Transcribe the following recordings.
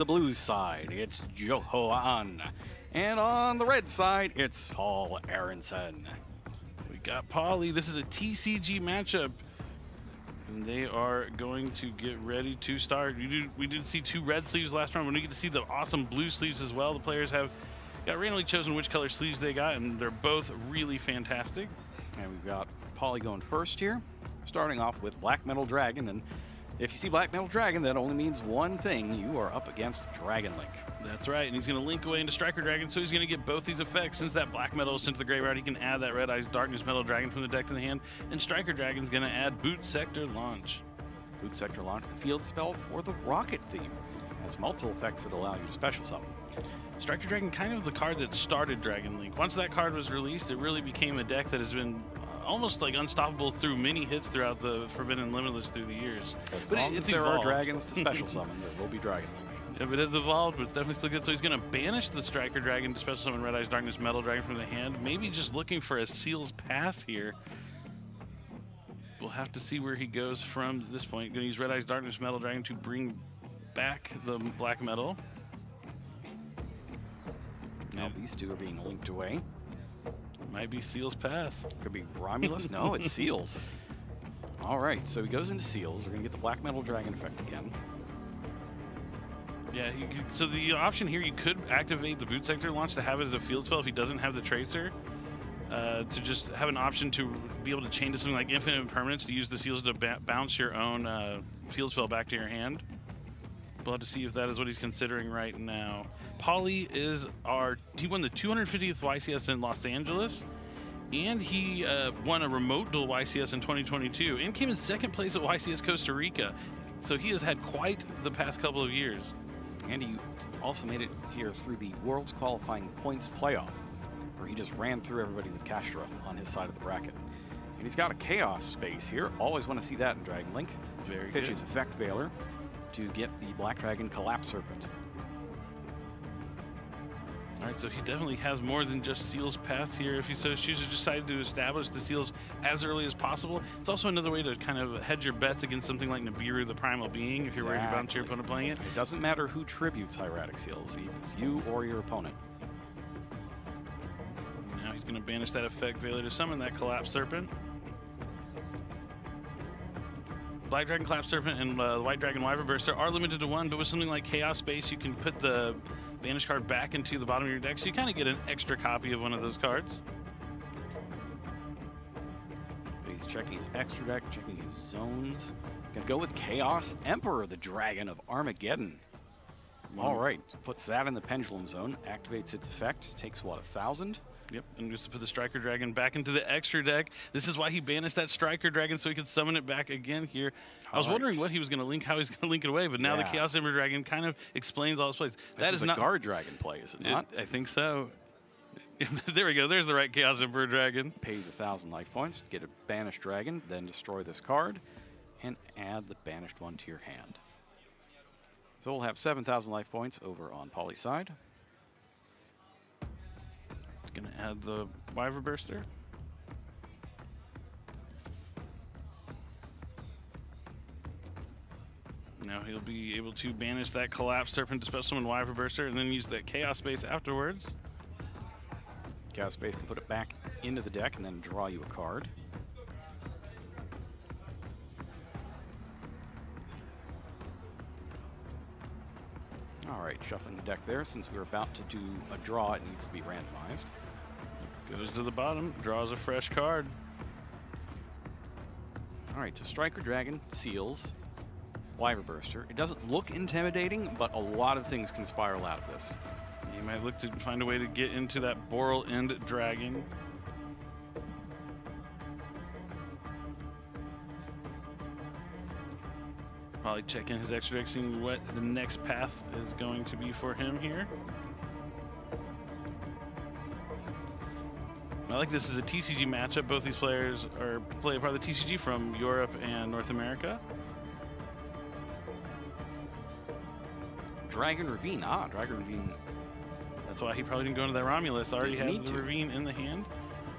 the blue side, it's Joo-Ho Ahn. And on the red side, it's Paul Aronson. We got Polly. This is a TCG matchup. And they are going to get ready to start. We did see two red sleeves last round. We get to see the awesome blue sleeves as well. The players have got randomly chosen which color sleeves they got, and they're both really fantastic. And we've got Polly going first here, starting off with Black Metal Dragon. And if you see Black Metal Dragon, that only means one thing. You are up against Dragon Link. That's right, and he's going to link away into Striker Dragon, so he's going to get both these effects. Since that Black Metal is sent to the graveyard, he can add that Red Eyes Darkness Metal Dragon from the deck to the hand, and Striker Dragon's going to add Boot Sector Launch. Boot Sector Launch, the field spell for the Rocket theme. It has multiple effects that allow you to special summon. Striker Dragon, kind of the card that started Dragon Link. Once that card was released, it really became a deck that has been almost like unstoppable through many hits throughout the Forbidden Limitless through the years. As long as there are dragons to special summon, there will be Dragon Link. If it has evolved, but it's definitely still good. So he's going to banish the Striker Dragon to special summon Red Eyes Darkness Metal Dragon from the hand. Maybe just looking for a Seal's Path here. We'll have to see where he goes from this point. Going to use Red Eyes Darkness Metal Dragon to bring back the Black Metal. Now these two are being linked away. Might be Seal's Pass. Could be Romulus. No, it's Seals. All right, so he goes into Seals. We're going to get the Black Metal Dragon effect again. Yeah, so the option here, you could activate the Boot Sector Launch to have it as a field spell if he doesn't have the Tracer. To just have an option to be able to chain to something like Infinite Impermanence to use the Seals to bounce your own field spell back to your hand. We'll have to see if that is what he's considering right now. Polly is he won the 250th YCS in Los Angeles, and he won a remote duel YCS in 2022, and came in second place at YCS Costa Rica. So he has had quite the past couple of years. And he also made it here through the World's Qualifying Points Playoff, where he just ran through everybody with Castro on his side of the bracket. And he's got a Chaos space here. Always want to see that in Dragon Link. Very Pitches good. Effect Veiler to get the Black Dragon Collapse Serpent. All right, so he definitely has more than just Seal's Path here. If he so chooses, decided to establish the Seals as early as possible. It's also another way to kind of hedge your bets against something like Nibiru, the Primal Being, if you're worried about your opponent playing it. It doesn't matter who tributes Hieratic Seals. It's you or your opponent. Now he's going to banish that Effect Veiler to summon that Collapse Serpent. Black Dragon Collapse Serpent and White Dragon Wyvern Burster are limited to one, but with something like Chaos Space, you can put the banish card back into the bottom of your deck, so you kind of get an extra copy of one of those cards. He's checking his extra deck, checking his zones. Gonna go with Chaos Emperor, the Dragon of Armageddon. All right, puts that in the Pendulum Zone, activates its effect, takes what, 1,000? Yep, and just to put the Striker Dragon back into the extra deck. This is why he banished that Striker Dragon, so he could summon it back again here. I was wondering what he was going to link, how he's going to link it away, but now the Chaos Emperor Dragon kind of explains all his plays. That is not a Guard Dragon play, is it not? I think so. There we go. There's the right Chaos Emperor Dragon. Pays 1,000 life points, get a Banished Dragon, then destroy this card, and add the banished one to your hand. So we'll have 7,000 life points over on Polly's side. Going to add the Wyvern Burster. Now he'll be able to banish that Collapse Serpent to special summon Wyvern Burster and then use that Chaos Space afterwards. Chaos Space can put it back into the deck and then draw you a card. All right, shuffling the deck there. Since we're about to do a draw, it needs to be randomized. Goes to the bottom, draws a fresh card. All right, so Striker Dragon, Seals, Wyvern Burster. It doesn't look intimidating, but a lot of things can spiral out of this. You might look to find a way to get into that Boral End Dragon. Probably checking his extra deck, seeing what the next path is going to be for him here. I like this as a TCG matchup. Both these players play a part of the TCG from Europe and North America. Dragon Ravine. Dragon Ravine. That's why he probably didn't go into that Romulus. Already has the Ravine in the hand.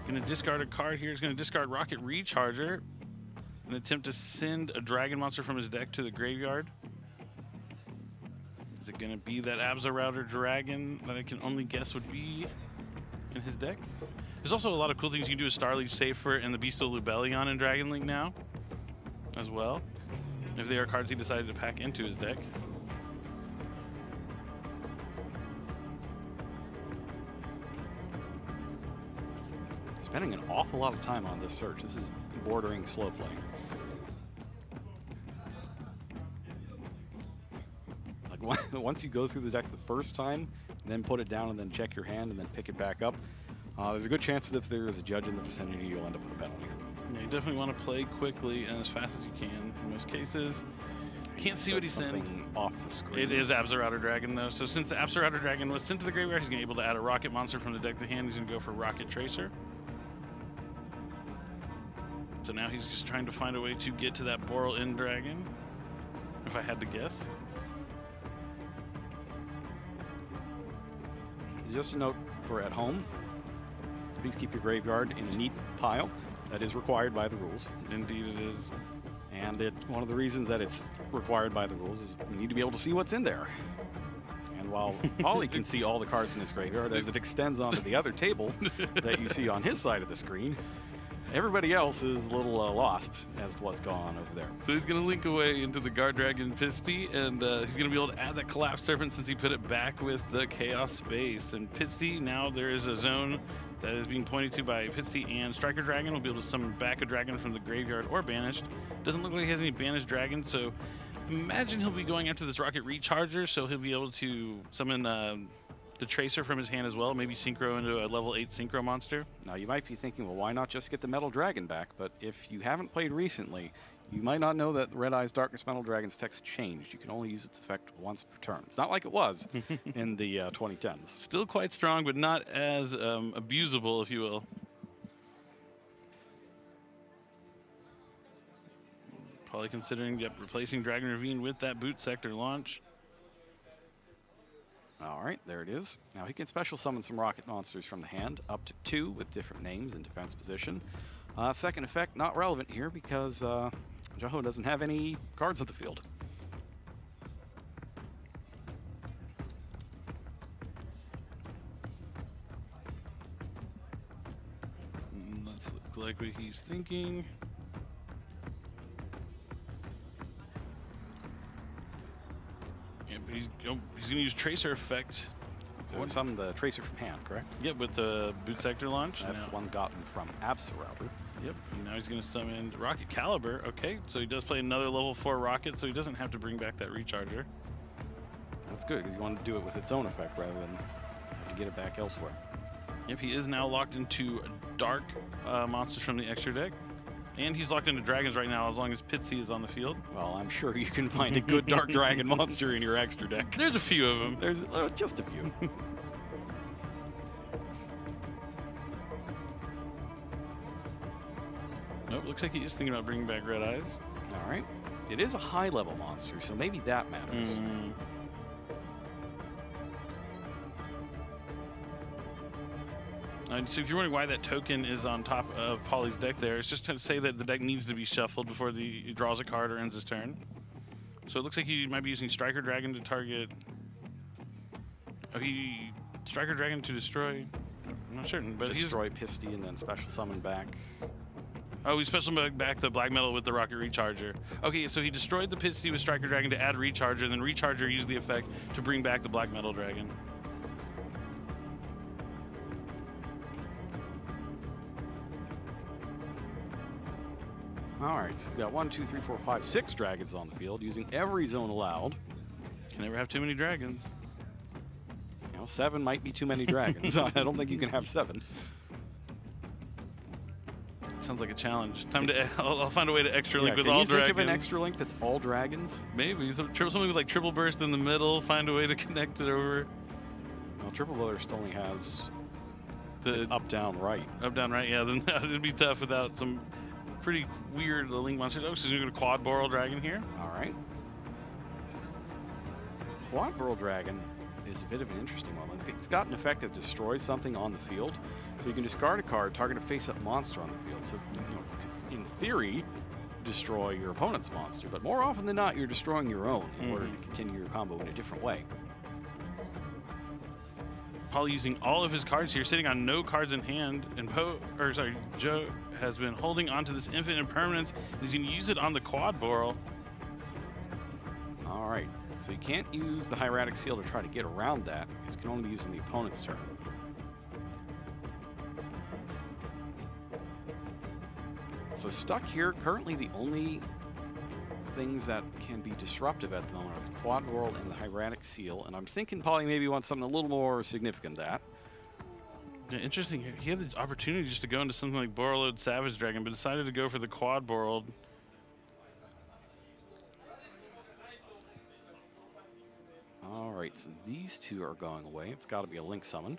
Going to discard a card here. He's going to discard Rocket Recharger. An attempt to send a dragon monster from his deck to the graveyard. Is it going to be that Abza Dragon that I can only guess would be in his deck? There's also a lot of cool things you can do with Starleaf Safer and the Bystial Lubellion in Dragon Link now, as well, if they are cards he decided to pack into his deck. Spending an awful lot of time on this search. This is bordering slow play. Like once you go through the deck the first time, then put it down and then check your hand and then pick it back up, there's a good chance that if there is a judge in the vicinity, you'll end up with a penalty. Yeah, you definitely want to play quickly and as fast as you can in most cases. Can't see what he's in. Off the screen. It is Abza Dragon though, so since the Abza Dragon was sent to the graveyard, he's going to be able to add a rocket monster from the deck to hand. He's going to go for Rocket Tracer. So now he's just trying to find a way to get to that Boral End Dragon, if I had to guess. Just a note for at home, please keep your graveyard in a neat pile. That is required by the rules. Indeed it is. And one of the reasons that it's required by the rules is we need to be able to see what's in there. And while Ollie can see all the cards in his graveyard, as it extends onto the other table that you see on his side of the screen, everybody else is a little lost as to what's going on over there. So he's going to link away into the Guard Dragon Pisty, and he's going to be able to add that Collapse Serpent since he put it back with the Chaos Space. And Pisty, now there is a zone that is being pointed to by Pisty, and Striker Dragon will be able to summon back a dragon from the graveyard or banished. Doesn't look like he has any banished dragons, so imagine he'll be going after this Rocket Recharger, so he'll be able to summon the Tracer from his hand as well, maybe synchro into a level 8 synchro monster. Now you might be thinking, well, why not just get the Metal Dragon back? But if you haven't played recently, you might not know that Red Eye's Darkness Metal Dragon's text changed. You can only use its effect once per turn. It's not like it was in the 2010s. Still quite strong, but not as abusable, if you will. Probably considering replacing Dragon Ravine with that Boot Sector launch. All right, there it is. Now he can special summon some rocket monsters from the hand, up to 2 with different names in defense position. Second effect, not relevant here because Joo-Ho doesn't have any cards on the field. Let's look like what he's thinking. But he's going to use Tracer Effect. So summon the Tracer from hand, correct? Yep, with the Boot Sector launch. That's the one gotten from Abza. Yep, and now he's going to summon Rocket Caliber. Okay, so he does play another level 4 rocket, so he doesn't have to bring back that Recharger. That's good, because you want to do it with its own effect rather than have to get it back elsewhere. Yep, he is now locked into dark monsters from the extra deck. And he's locked into dragons right now as long as Pitsy is on the field. Well, I'm sure you can find a good dark dragon monster in your extra deck. There's a few of them. There's just a few. Nope, looks like he's thinking about bringing back Red Eyes. All right. It is a high-level monster, so maybe that matters. So if you're wondering why that token is on top of Polly's deck there, it's just to say that the deck needs to be shuffled before he draws a card or ends his turn. So it looks like he might be using Striker Dragon to target... Oh, Striker Dragon to destroy... I'm not certain, but destroy Pisty and then special summon back. Oh, he special summoned back the Black Metal with the Rocket Recharger. Okay, so he destroyed the Pisty with Striker Dragon to add Recharger, and then Recharger used the effect to bring back the Black Metal Dragon. All right, so we've got 1, 2, 3, 4, 5, 6 dragons on the field, using every zone allowed. Can never have too many dragons. You know, 7 might be too many dragons. I don't think you can have 7. Sounds like a challenge. I'll find a way to extra link with all dragons. Can you think of an extra link that's all dragons? Maybe something with like triple burst in the middle. Find a way to connect it over. Well, triple burst only has the up, down, right. Up, down, right. Yeah, then it'd be tough without some pretty weird link monsters. Oh, so he's gonna go to Quad Boral Dragon here. All right. Quad Boral Dragon is a bit of an interesting one. It's got an effect that destroys something on the field. So you can discard a card, target a face-up monster on the field. So, you know, in theory, destroy your opponent's monster, but more often than not, you're destroying your own in order to continue your combo in a different way. Paulie using all of his cards here, sitting on no cards in hand, and Joe has been holding onto this infinite impermanence. He's going to use it on the quad Boral. All right, so you can't use the hieratic seal to try to get around that. It can only be used on the opponent's turn. So stuck here, currently the only things that can be disruptive at the moment are the quad Boral and the hieratic seal, and I'm thinking Paulie maybe wants something a little more significant than that. Yeah, interesting. He had the opportunity just to go into something like Borreload Savage Dragon, but decided to go for the quad Boral. All right, so these two are going away. It's got to be a Link summon.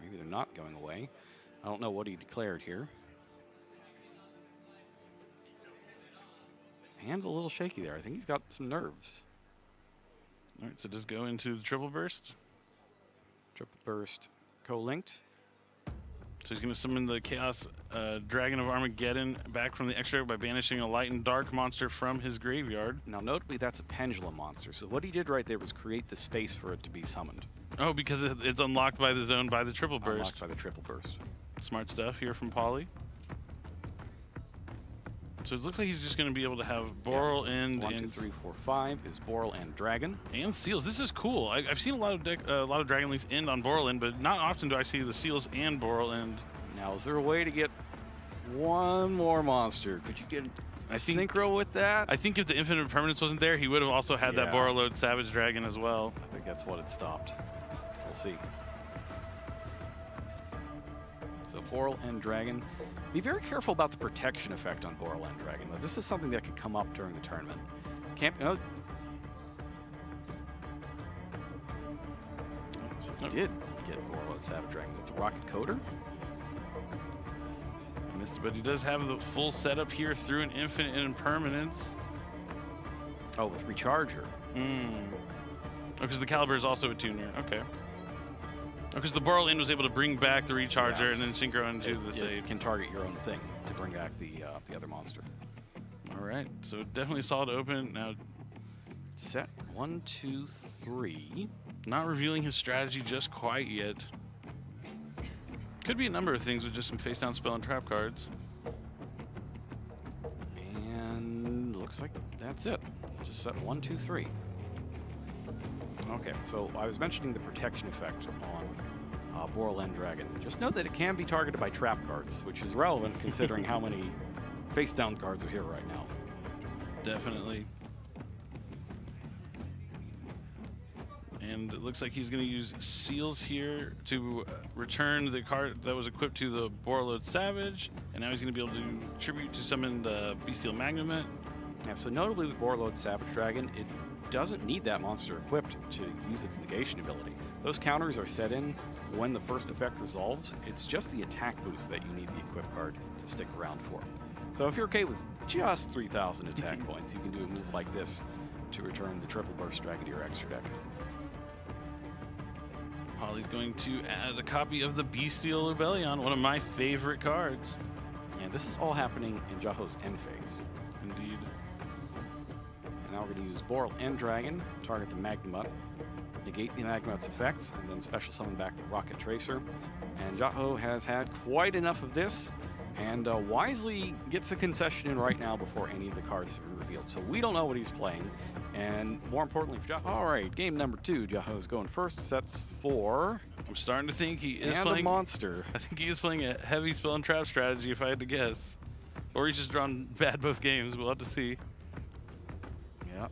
Maybe they're not going away. I don't know what he declared here. Hand's a little shaky there. I think he's got some nerves. All right, so just go into the triple burst. Triple burst, co-linked. So he's going to summon the Chaos Dragon of Armageddon back from the extra by banishing a light and dark monster from his graveyard. Now, notably, that's a pendulum monster. So what he did right there was create the space for it to be summoned. Oh, because it's unlocked by the zone by the triple burst. Unlocked by the triple burst. Smart stuff here from Paulie. So it looks like he's just going to be able to have Boral and 1, 2, 3, 4, 5 is Boral and Dragon. And seals. This is cool. I've seen a lot of Dragon Links end on Boral end, but not often do I see the seals and Boral end. Now, is there a way to get one more monster? Could you get a synchro with that? I think if the Infinite Permanence wasn't there, he would have also had that Borreload Savage Dragon as well. I think that's what it stopped. We'll see. So Boral and Dragon. Be very careful about the protection effect on Boral and Dragon. Though. This is something that could come up during the tournament. Can't. So he did get Borreload Savage Dragon. Is it the Rocket Coder? Missed it, but he does have the full setup here through an Infinite Impermanence. Oh, with Recharger. Oh, because the Caliber is also a tuner. Okay. Because the Boral End was able to bring back the Recharger and then synchro into the save. You can target your own thing to bring back the other monster. All right, so definitely solid open. Now, set 1, 2, 3. Not revealing his strategy just quite yet. Could be a number of things with just some face down spell and trap cards. And looks like that's it. Just set 1, 2, 3. Okay, so I was mentioning the protection effect on Boral and Dragon. Just note that it can be targeted by trap cards, which is relevant considering how many face-down cards are here right now. Definitely. And it looks like he's going to use Seals here to return the card that was equipped to the Borreload Savage, and now he's going to be able to tribute to summon the Bystial Magnemite. Yeah, so notably with Borreload Savage Dragon, it doesn't need that monster equipped to use its negation ability. Those counters are set in when the first effect resolves. It's just the attack boost that you need the equip card to stick around for. So if you're okay with just 3,000 attack points, you can do a move like this to return the triple burst dragon to your extra deck. Paulie's going to add a copy of the Bystial Rebellion, one of my favorite cards. And this is all happening in Joo-Ho's end phase. Indeed. And now we're going to use Boral and Dragon, target the Magnemite, negate the Magnemite's effects, and then special summon back the Rocket Tracer. And Joo-Ho has had quite enough of this, and wisely gets the concession in right now before any of the cards have been revealed. So we don't know what he's playing, and more importantly for Joo-Ho. All right, game number 2. Joo-Ho's going first. Sets 4. I'm starting to think he is and playing a monster. I think he is playing a heavy spell and trap strategy, if I had to guess. Or he's just drawn bad both games. We'll have to see. Yeah.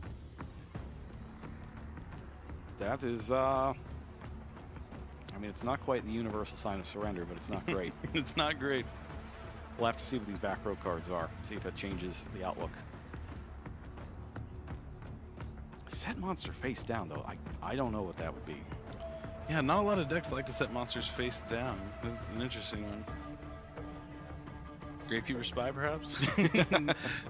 That is, I mean, it's not quite the universal sign of surrender, but it's not great. It's not great. We'll have to see what these back row cards are, see if that changes the outlook. Set monster face down, though. I don't know what that would be. Yeah, not a lot of decks like to set monsters face down. That's an interesting one. Grapekeeper Spy, perhaps?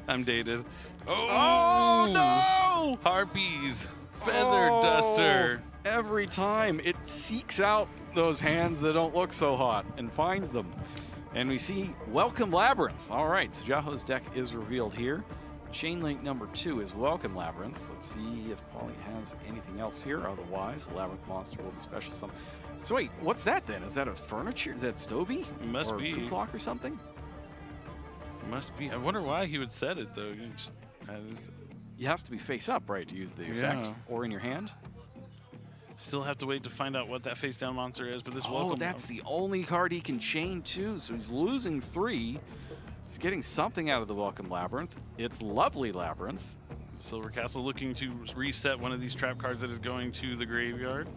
I'm dated. Oh, no! Harpies! Feather Duster! Every time it seeks out those hands that don't look so hot and finds them. And we see Welcome Labrynth. All right, so Joo-Ho's deck is revealed here. Chain link number 2 is Welcome Labrynth. Let's see if Paulie has anything else here. Otherwise, the Labyrinth monster will be special summon. So wait, what's that then? Is that a furniture? Is that Stovey? It must be. Or a clock or something? Must be. I wonder why he would set it though. It has to be face up, right, to use the effect, or in your hand. Still have to wait to find out what that face down monster is, but this welcome. Oh, that's the only card he can chain too, so he's losing 3. He's getting something out of the Welcome Labrynth. It's Lovely Labrynth. Silver Castle looking to reset one of these trap cards that is going to the graveyard.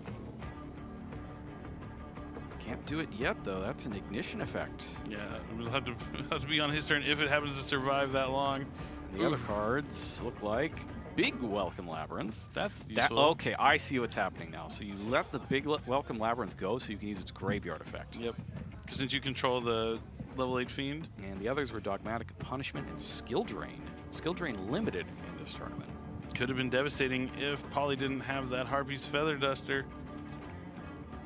Can't do it yet though. That's an ignition effect. Yeah, we'll have to be on his turn if it happens to survive that long. The other cards look like Big Welcome Labrynth. That's useful. Okay, I see what's happening now. So you let the Big Welcome Labrynth go so you can use its graveyard effect. Yep. Because since you control the level 8 Fiend. And the others were Dogmatic Punishment and Skill Drain. Skill Drain limited in this tournament. Could have been devastating if Paulie didn't have that Harpy's Feather Duster.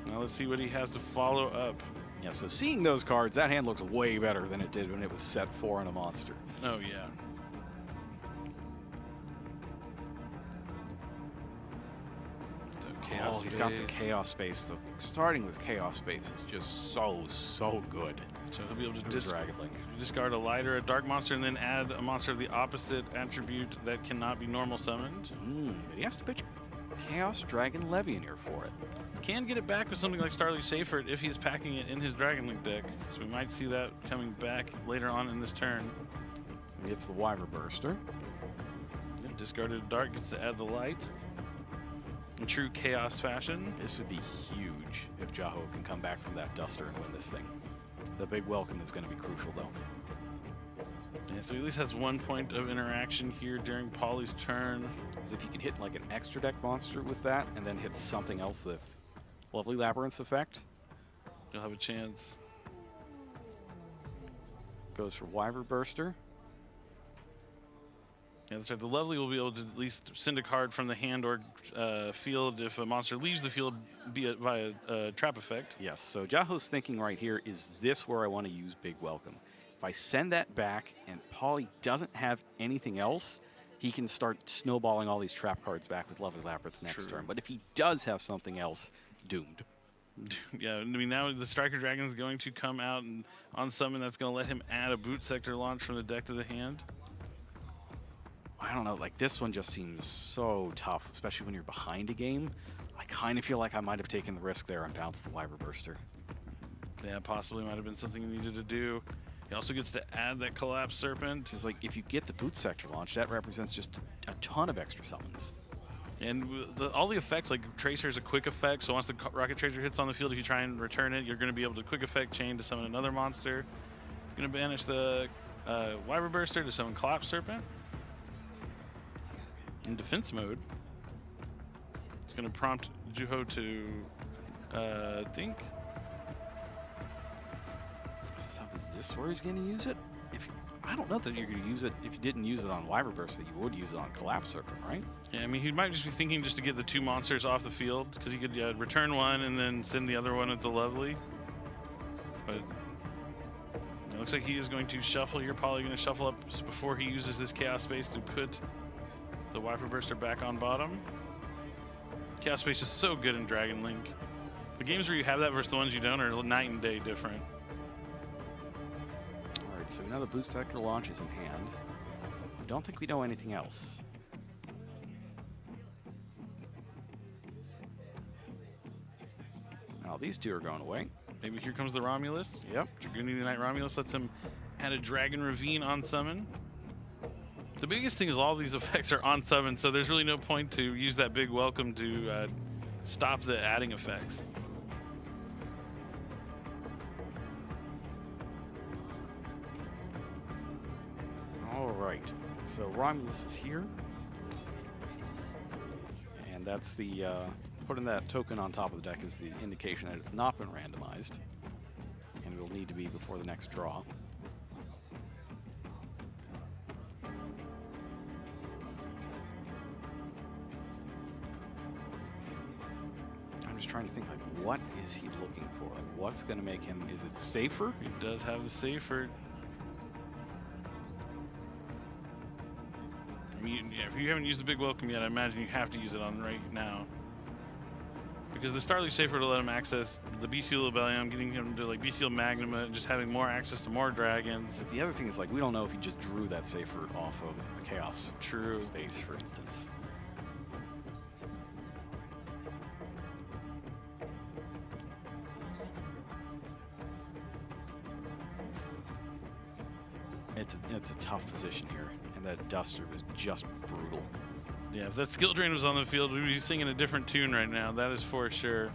Now let's see what he has to follow up. Yeah, so seeing those cards, that hand looks way better than it did when it was set 4 on a monster. Oh, yeah. Oh, he's got the Chaos Space. So starting with Chaos Space is just so good. So he'll be able to Dragon Link. discard a light or a dark monster and then add a monster of the opposite attribute that cannot be normal summoned. He has to pitch Chaos Dragon Levy in here for it. Can get it back with something like Starly Safer if he's packing it in his Dragon Link deck. So we might see that coming back later on in this turn. He gets the Wyver Burster. Yep, discarded a dark, gets to add the light. In true Chaos fashion. This would be huge if Joo-Ho can come back from that Duster and win this thing. The Big Welcome is going to be crucial, though. Yeah, so he at least has 1 point of interaction here during Paulie's turn. Because if you can hit like an extra deck monster with that, and then hit something else with Lovely Labyrinth's effect, you'll have a chance. Goes for Wyver Burster. Yeah, that's right. The Lovely will be able to at least send a card from the hand or field if a monster leaves the field, be it via trap effect. Yes, so Joo-Ho's thinking right here, is this where I want to use Big Welcome? If I send that back and Paulie doesn't have anything else, he can start snowballing all these trap cards back with Lovely Labyrinth next turn. But if he does have something else, doomed. Yeah, I mean, now the Striker Dragon is going to come out and on summon that's going to let him add a Boot Sector launch from the deck to the hand. I don't know, like this one just seems so tough, especially when you're behind a game. I kind of feel like I might have taken the risk there and bounced the Wyver Burster. Yeah, possibly might have been something he needed to do. He also gets to add that Collapse Serpent. Because like if you get the Boot Sector launch, that represents just a ton of extra summons. And all the effects, like Tracer is a quick effect, so once the Rocket Tracer hits on the field, if you try and return it, you're going to be able to quick effect chain to summon another monster. You're going to banish the Wyver Burster to summon Collapse Serpent. In defense mode, it's going to prompt Joo-Ho to think. So is this where he's going to use it? I don't know that you're going to use it if you didn't use it on Wyver Burst, that you would use it on Collapse Serpent, right? Yeah, I mean, he might just be thinking just to get the 2 monsters off the field, because he could return one and then send the other one at the Lovely. But it looks like he is going to shuffle here. Probably going to shuffle up before he uses this Chaos Space to put the Wyver Burster back on bottom. Chaos Space is so good in Dragon Link. The games where you have that versus the ones you don't are night and day different. All right, so now the Boost Sector launch is in hand. I don't think we know anything else. Now these 2 are going away. Maybe here comes the Romulus. Yep. Dragoon Knight Romulus lets him add a Dragon Ravine on summon. The biggest thing is all these effects are on summon, so there's really no point to use that Big Welcome to stop the adding effects. All right, so Romulus is here. And that's the, putting that token on top of the deck is the indication that it's not been randomized. And it will need to be before the next draw. just trying to think, like, what is he looking for? Like, what's going to make him, is it safer? He does have the safer. I mean, yeah, if you haven't used the big welcome yet, I imagine you have to use it on right now. Because the Starly's safer to let him access the Bystial Rebellion, getting him to like Bystial Magnuma, just having more access to more dragons. But the other thing is, like, we don't know if he just drew that safer off of the Chaos space, for instance. It's a tough position here, and that Duster was just brutal. Yeah, if that skill drain was on the field, we'd be singing a different tune right now. That is for sure.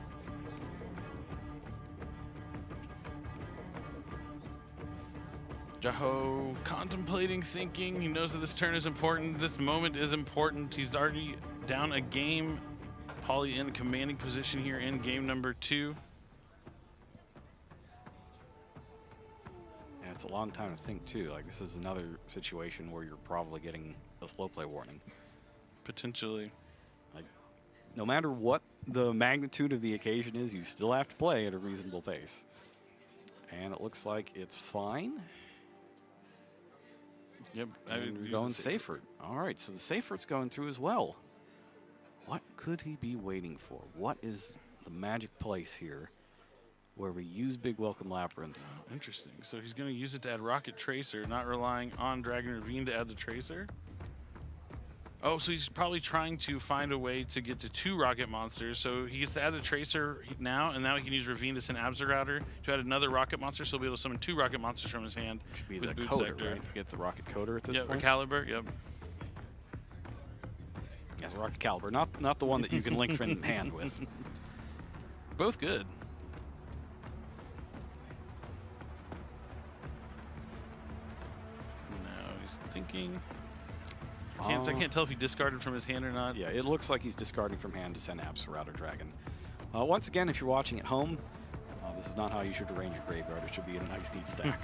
Joo-Ho contemplating, thinking. He knows that this turn is important. This moment is important. He's already down a game. Paulie in commanding position here in game number 2. And it's a long time to think, too. Like, this is another situation where you're probably getting a slow play warning. Potentially. Like, no matter what the magnitude of the occasion is, you still have to play at a reasonable pace. And it looks like it's fine. Yep, and we're going Safer. All right, so the Safer's going through as well. What could he be waiting for? What is the magic place here where we use Big Welcome Labrynth? Oh, interesting. So he's going to use it to add Rocket Tracer, not relying on Dragon Ravine to add the Tracer? Oh, so he's probably trying to find a way to get to 2 rocket monsters. So he gets to add the Tracer now, and now he can use Ravine to send Abzorrouter to add another rocket monster. So he'll be able to summon 2 rocket monsters from his hand. Should be with the Boot coder, Sector. right? You get the Rocket Coder at this point? point? Or Caliber, yep. Yes, Rocket Caliber, not the one that you can link from hand with. Both good. Now he's thinking. I can't tell if he discarded from his hand or not. Yeah, it looks like he's discarding from hand to send Abzorrouter Dragon. Once again, if you're watching at home, this is not how you should arrange your graveyard. It should be in a nice, neat stack.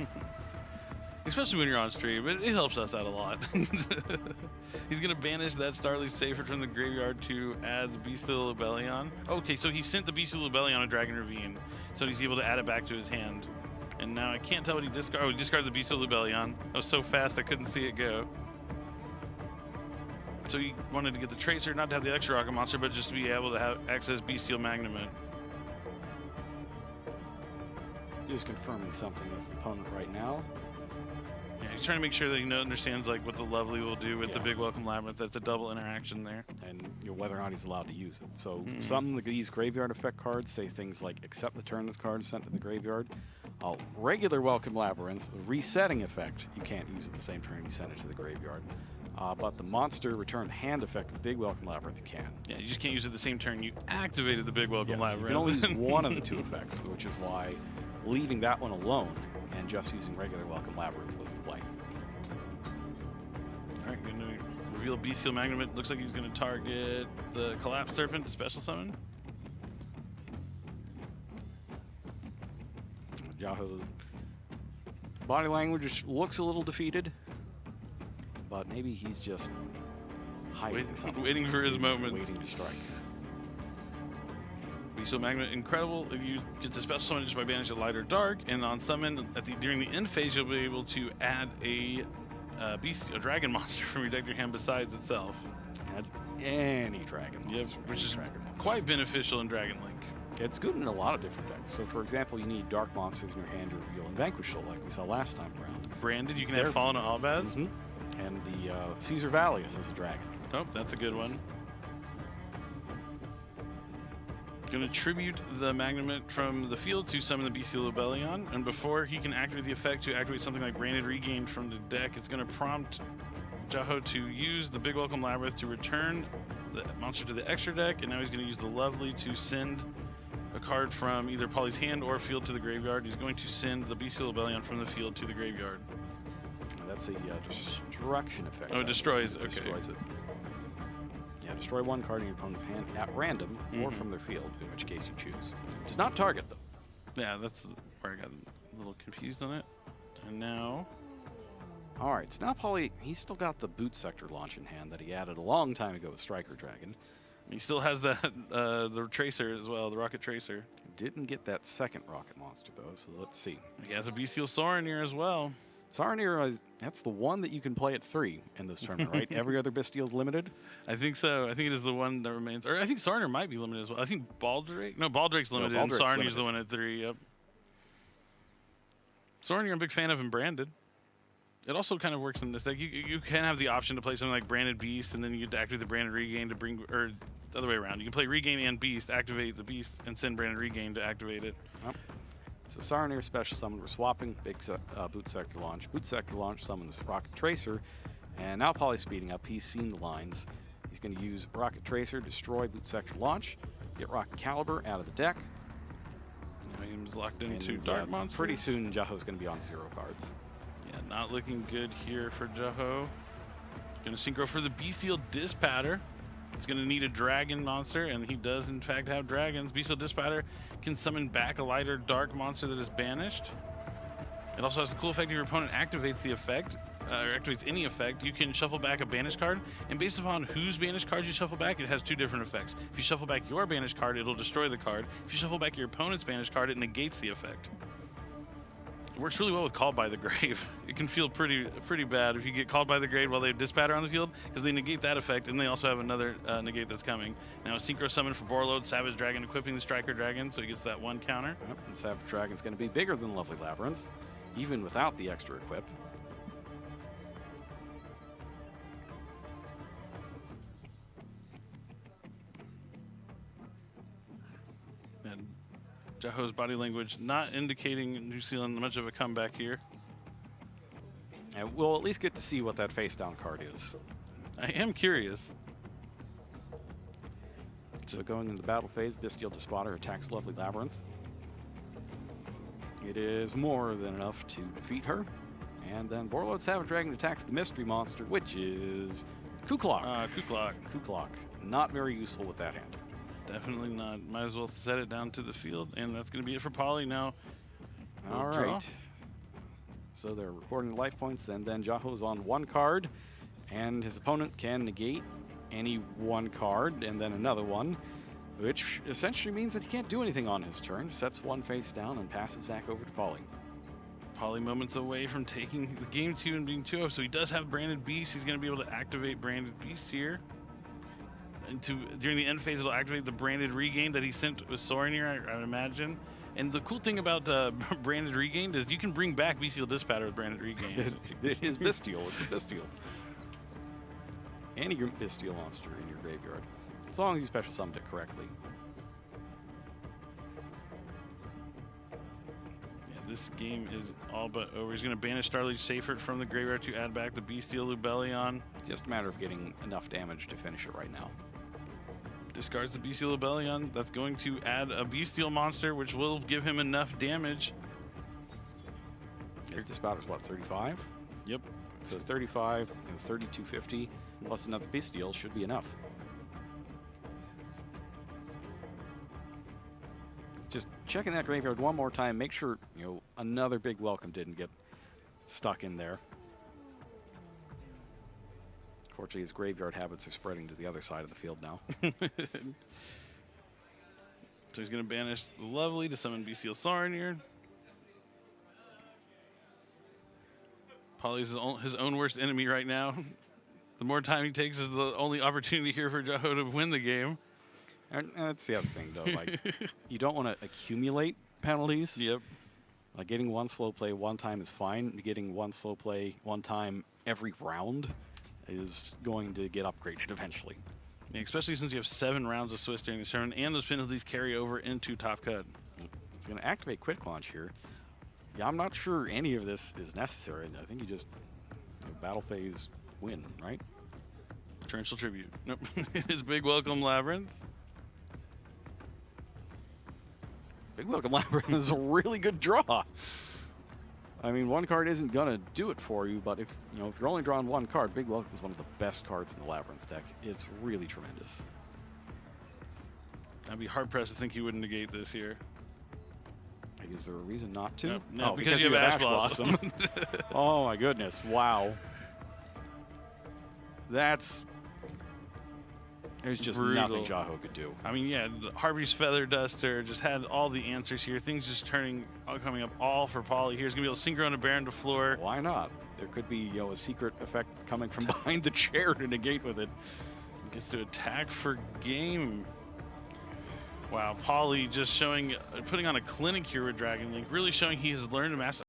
Especially when you're on stream. It helps us out a lot. He's going to banish that Starly Safer from the graveyard to add the Bystial Rebellion. Okay, so he sent the Bystial Rebellion on Dragon Ravine, so he's able to add it back to his hand. And now I can't tell what he discarded. Oh, he discarded the Bystial Rebellion. I was so fast I couldn't see it go. So he wanted to get the Tracer, not to have the extra rocket monster, but just to be able to have access Bystial Magnum. Just confirming something with his opponent right now. Yeah, he's trying to make sure that he understands like what the Lovely will do with the Big Welcome Labrynth. That's a double interaction there. And whether or not he's allowed to use it. So some of these graveyard effect cards say things like, except the turn this card is sent to the graveyard. Regular Welcome Labrynth, the resetting effect, you can't use it the same turn you send it to the graveyard. But the monster return hand effect of the Big Welcome Labrynth, you can. Yeah, you just can't use it the same turn you activated the Big Welcome Labrynth. You can only use one of the 2 effects, which is why leaving that one alone and just using regular Welcome Labrynth was the play. All right, going to reveal Bystial Magnum. It looks like he's going to target the Collapse Serpent to special summon. Joo-Ho body language looks a little defeated, but maybe he's just hiding something. Waiting for his moment. Waiting to strike. Bystial Magnum, incredible. If you get the special summon just by banishing light or dark, and on summon during the end phase, you'll be able to add a dragon monster from your deck to your hand besides itself. That's any dragon monster. Yep, which is quite beneficial in Dragon Link. It's good in a lot of different decks. So, for example, you need dark monsters in your hand to reveal and vanquish Soul, like we saw last time around. Branded, you can have Fallen Albaz. And the Caesar Valius is a dragon. Oh, that's a good one. Going to tribute the Magnum from the field to summon the Bystial Rebellion, and before he can activate the effect to activate something like Branded Regained from the deck, it's going to prompt Joo-Ho to use the Big Welcome Labrynth to return the monster to the extra deck, and now he's going to use the Lovely to send a card from either Paulie's hand or field to the graveyard. He's going to send the Bystial Rebellion from the field to the graveyard. That's a destruction effect. Oh, it destroys. Okay. Destroys it. Yeah, destroy 1 card in your opponent's hand at random or from their field, in which case you choose. Does not target, though. Yeah, that's where I got a little confused on it. And now... All right, so now Paulie, he's still got the Boot Sector launch in hand that he added a long time ago with Striker Dragon. He still has that the tracer as well, the rocket tracer. Didn't get that second rocket monster though, so let's see. He has a Bystial Saronir as well. Saronir, that's the one that you can play at 3 in this tournament, right? Every other Bystial's limited? I think so. I think it is the one that remains. Or I think Saronir might be limited as well. I think Baldrake. No, Baldrake's limited, and Saronir's the one at 3. Yep. Saronir, I'm a big fan of in Branded. It also kind of works in this deck. You can have the option to play something like Branded Beast, and then you get to activate the Branded Regain to bring, or the other way around. You can play Regain and Beast, activate the Beast, and send Branded Regain to activate it. Yep. So Saronir special summon, we're swapping big Boot Sector Launch. Boot Sector Launch summons Rocket Tracer, and now Poly's speeding up. He's seen the lines. He's going to use Rocket Tracer, destroy Boot Sector Launch, get Rocket Caliber out of the deck. He's locked into Dark Monster. Pretty soon, Joo-Ho's going to be on 0 cards. Yeah, not looking good here for Joo-Ho. Going to synchro for the Bystial Dispatter. It's going to need a dragon monster, and he does in fact have dragons. Bystial Dispatter can summon back a lighter dark monster that is banished. It also has the cool effect if your opponent activates the effect, or activates any effect, you can shuffle back a banished card, and based upon whose banished cards you shuffle back, it has 2 different effects. If you shuffle back your banished card, it'll destroy the card. If you shuffle back your opponent's banished card, it negates the effect. It works really well with Called by the Grave. It can feel pretty bad if you get Called by the Grave while they have Dispatter on the field, because they negate that effect, and they also have another negate that's coming. Now a Synchro Summon for Borload, Savage Dragon, equipping the Striker Dragon, so he gets that 1 counter. Yep, and Savage Dragon's going to be bigger than Lovely Labrynth, even without the extra equip. And Joo-Ho's body language not indicating New Zealand much of a comeback here. And we'll at least get to see what that face-down card is. I am curious. So going into the battle phase, Bystial Dispatter attacks Lovely Labrynth. It is more than enough to defeat her. And then Borload Savage Dragon attacks the mystery monster, which is Kuklok. Kuklok. Not very useful with that hand. Definitely not. Might as well set it down to the field, and that's going to be it for Poly now. All right. So they're recording the life points, and then Joo-Ho's on 1 card, and his opponent can negate any 1 card, and then another one, which essentially means that he can't do anything on his turn. Sets 1 face down and passes back over to Poly. Poly moments away from taking the game 2 and being 2-0, so he does have Branded Beast. He's going to be able to activate Branded Beast here. During the end phase, it'll activate the Branded Regain that he sent with Saronir, I would imagine. And the cool thing about Branded Regain is you can bring back Bystial Dispatter with Branded Regain. It is Bystial. It's a Bystial. Any Bystial monster in your graveyard, as long as you special summoned it correctly. Yeah, this game is all but over. He's going to banish Starlight Seyfert from the graveyard to add back the Bystial Lubellion. It's just a matter of getting enough damage to finish it right now. Discards the Bystial Lubellion. That's going to add a Bystial monster, which will give him enough damage. His Dispatter's what, 35? Yep. So 35 and 3250 plus another Bystial should be enough. Just checking that graveyard one more time. Make sure another big welcome didn't get stuck in there. Fortunately, his graveyard habits are spreading to the other side of the field now. So he's going to banish the Lovely to summon Bystial Saronir. Poly's his own worst enemy right now. The more time he takes is the only opportunity here for Joo-Ho to win the game. And that's the other thing, though. Like, you don't want to accumulate penalties. Yep. Like, getting 1 slow play 1 time is fine. Getting 1 slow play 1 time every round is going to get upgraded eventually. Yeah, especially since you have 7 rounds of Swiss during the turn, and those penalties carry over into Top Cut. He's going to activate Quick Launch here. Yeah, I'm not sure any of this is necessary. I think you just battle phase win, right? Torrential Tribute. Nope. His Big Welcome Labrynth. Big Welcome Labrynth is a really good draw. I mean, 1 card isn't gonna do it for you, but if you're only drawing 1 card, Big Welcome is one of the best cards in the Labrynth deck. It's really tremendous. I'd be hard pressed to think he wouldn't negate this here. Is there a reason not to? Nope. No, because you have Ash Blossom. Oh my goodness! Wow. That's There's just Brutal. nothing Joo-Ho could do. I mean, yeah, Harvey's Feather Duster just had all the answers here. Things just coming up all for Pauly. Here's going to be able to synchro into Baron to floor. Why not? There could be, a secret effect coming from behind the chair to negate with it. Gets to attack for game. Wow, Pauly just putting on a clinic here with Dragon Link, really showing he has learned to master.